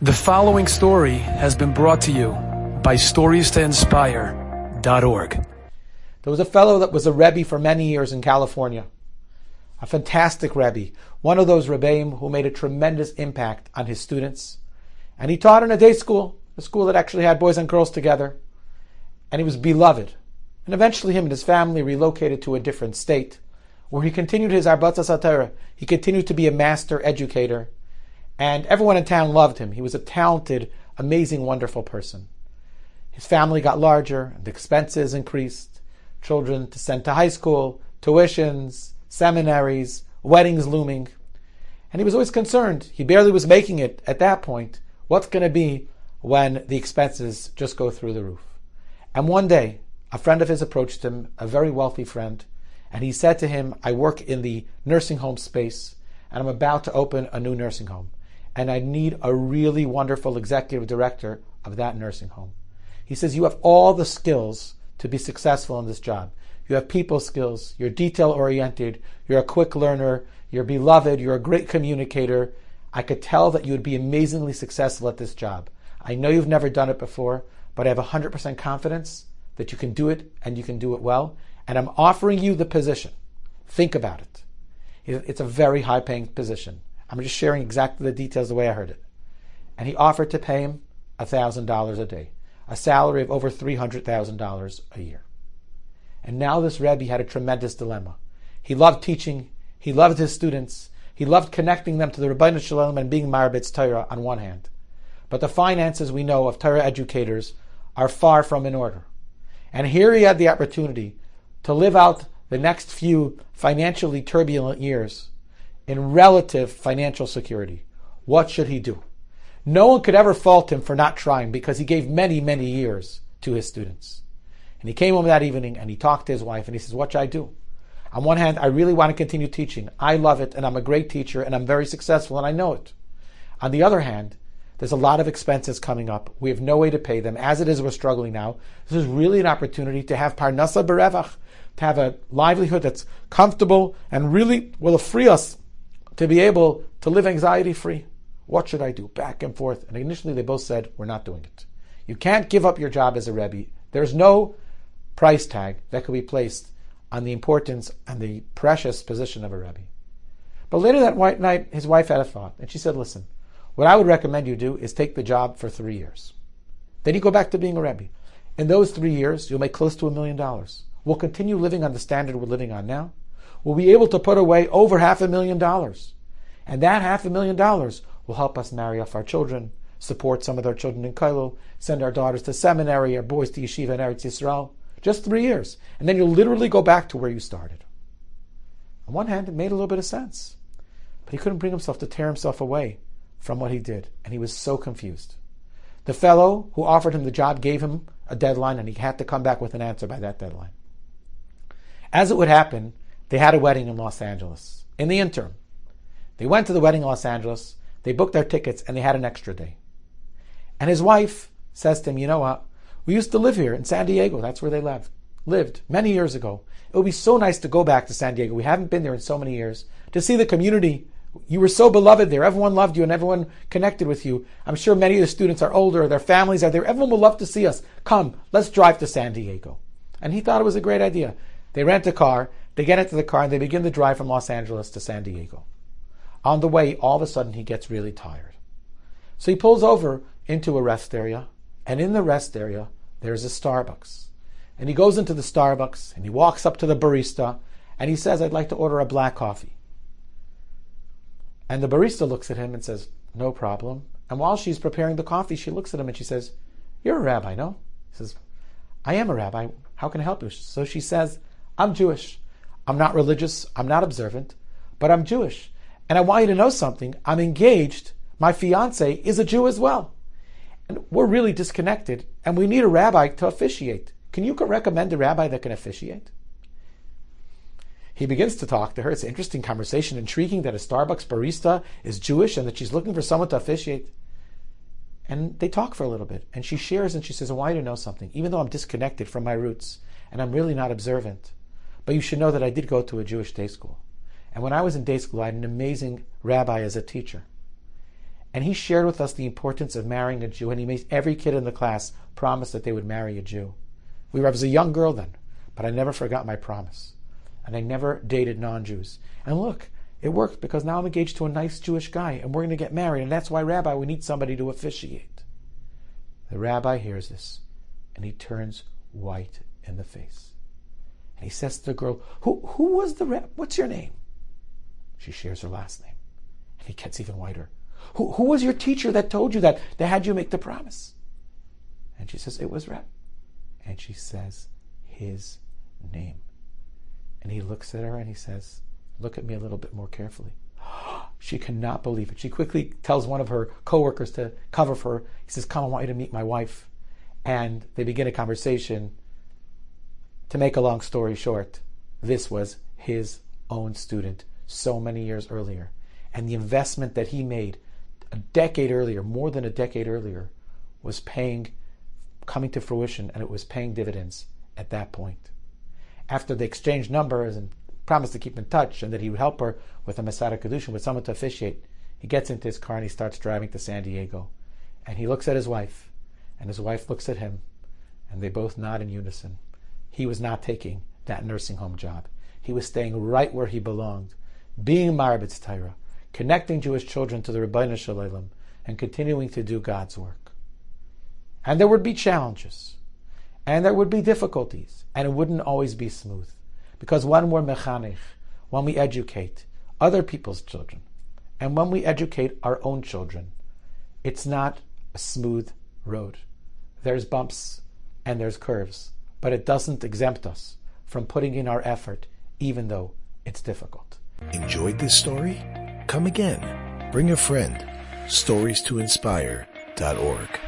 The following story has been brought to you by StoriesToInspire.org. There was a fellow that was a Rebbe for many years in California. A fantastic Rebbe. One of those Rebbeim who made a tremendous impact on his students. And he taught in a day school, a school that actually had boys and girls together. And he was beloved. And eventually him and his family relocated to a different state, where he continued his Arbatzas HaTorah. He continued to be a master educator. And everyone in town loved him. He was a talented, amazing, wonderful person. His family got larger, and the expenses increased. Children to send to high school, tuitions, seminaries, weddings looming. And he was always concerned. He barely was making it at that point. What's going to be when the expenses just go through the roof? And one day, a friend of his approached him, a very wealthy friend, and he said to him, I work in the nursing home space, and I'm about to open a new nursing home. And I need a really wonderful executive director of that nursing home. He says, you have all the skills to be successful in this job. You have people skills, you're detail-oriented, you're a quick learner, you're beloved, you're a great communicator. I could tell that you would be amazingly successful at this job. I know you've never done it before, but I have 100% confidence that you can do it and you can do it well. And I'm offering you the position. Think about it. It's a very high-paying position. I'm just sharing exactly the details the way I heard it. And he offered to pay him $1,000 a day, a salary of over $300,000 a year. And now this Rebbe had a tremendous dilemma. He loved teaching, he loved his students, he loved connecting them to the Rabbeinu Shalom and being Marbitz Torah on one hand. But the finances we know of Torah educators are far from in order. And here he had the opportunity to live out the next few financially turbulent years in relative financial security. What should he do? No one could ever fault him for not trying because he gave many, many years to his students. And he came home that evening and he talked to his wife and he says, what should I do? On one hand, I really want to continue teaching. I love it and I'm a great teacher and I'm very successful and I know it. On the other hand, there's a lot of expenses coming up. We have no way to pay them. As it is, we're struggling now. This is really an opportunity to have parnasa berevach, to have a livelihood that's comfortable and really will free us to be able to live anxiety-free. What should I do? Back and forth. And initially they both said, we're not doing it. You can't give up your job as a Rebbe. There's no price tag that could be placed on the importance and the precious position of a Rebbe. But later that night, his wife had a thought. And she said, listen, what I would recommend you do is take the job for 3 years. Then you go back to being a Rebbe. In those 3 years, you'll make close to $1 million. We'll continue living on the standard we're living on now. We'll be able to put away over $500,000. And that $500,000 will help us marry off our children, support some of our children in Kailul, send our daughters to seminary, our boys to yeshiva in Eretz Yisrael. Just 3 years. And then you'll literally go back to where you started. On one hand, it made a little bit of sense. But he couldn't bring himself to tear himself away from what he did. And he was so confused. The fellow who offered him the job gave him a deadline and he had to come back with an answer by that deadline. As it would happen, they had a wedding in Los Angeles. In the interim, they went to the wedding in Los Angeles, they booked their tickets, and they had an extra day. And his wife says to him, you know what? We used to live here in San Diego. That's where they lived many years ago. It would be so nice to go back to San Diego. We haven't been there in so many years. To see the community. You were so beloved there. Everyone loved you and everyone connected with you. I'm sure many of the students are older. Their families are there. Everyone will love to see us. Come, let's drive to San Diego. And he thought it was a great idea. They rent a car. They get into the car and they begin the drive from Los Angeles to San Diego. On the way, all of a sudden, he gets really tired. So he pulls over into a rest area, and in the rest area, there's a Starbucks. And he goes into the Starbucks, and he walks up to the barista, and he says, I'd like to order a black coffee. And the barista looks at him and says, no problem. And while she's preparing the coffee, she looks at him and she says, you're a rabbi, no? He says, I am a rabbi. How can I help you? So she says, I'm Jewish. I'm not religious, I'm not observant, but I'm Jewish. And I want you to know something. I'm engaged. My fiance is a Jew as well. And we're really disconnected, and we need a rabbi to officiate. Can you recommend a rabbi that can officiate? He begins to talk to her. It's an interesting conversation, intriguing that a Starbucks barista is Jewish and that she's looking for someone to officiate. And they talk for a little bit, and she shares and she says, I want you to know something. Even though I'm disconnected from my roots, and I'm really not observant, but you should know that I did go to a Jewish day school. And when I was in day school, I had an amazing rabbi as a teacher. And he shared with us the importance of marrying a Jew, and he made every kid in the class promise that they would marry a Jew. I was a young girl then, but I never forgot my promise. And I never dated non-Jews. And look, it worked, because now I'm engaged to a nice Jewish guy, and we're going to get married, and that's why, Rabbi, we need somebody to officiate. The rabbi hears this, and he turns white in the face. And he says to the girl, who was the rabbi? What's your name? She shares her last name. And he gets even whiter. Who was your teacher that told you that had you make the promise? And she says, it was Reb. And she says his name. And he looks at her and he says, look at me a little bit more carefully. She cannot believe it. She quickly tells one of her coworkers to cover for her. He says, come, I want you to meet my wife. And they begin a conversation. To make a long story short, this was his own student so many years earlier. And the investment that he made a decade earlier, more than a decade earlier, was coming to fruition, and it was paying dividends at that point. After they exchanged numbers and promised to keep in touch, and that he would help her with a Masada Kedushin, with someone to officiate, he gets into his car and he starts driving to San Diego. And he looks at his wife, and his wife looks at him, and they both nod in unison. He was not taking that nursing home job. He was staying right where he belonged, being Marbitz Torah, connecting Jewish children to the Rebbeinu Shalom, and continuing to do God's work. And there would be challenges, and there would be difficulties, and it wouldn't always be smooth. Because when we're mechanech, when we educate other people's children, and when we educate our own children, it's not a smooth road. There's bumps and there's curves, but it doesn't exempt us from putting in our effort, even though it's difficult. Enjoyed this story? Come again. Bring a friend. StoriesToInspire.org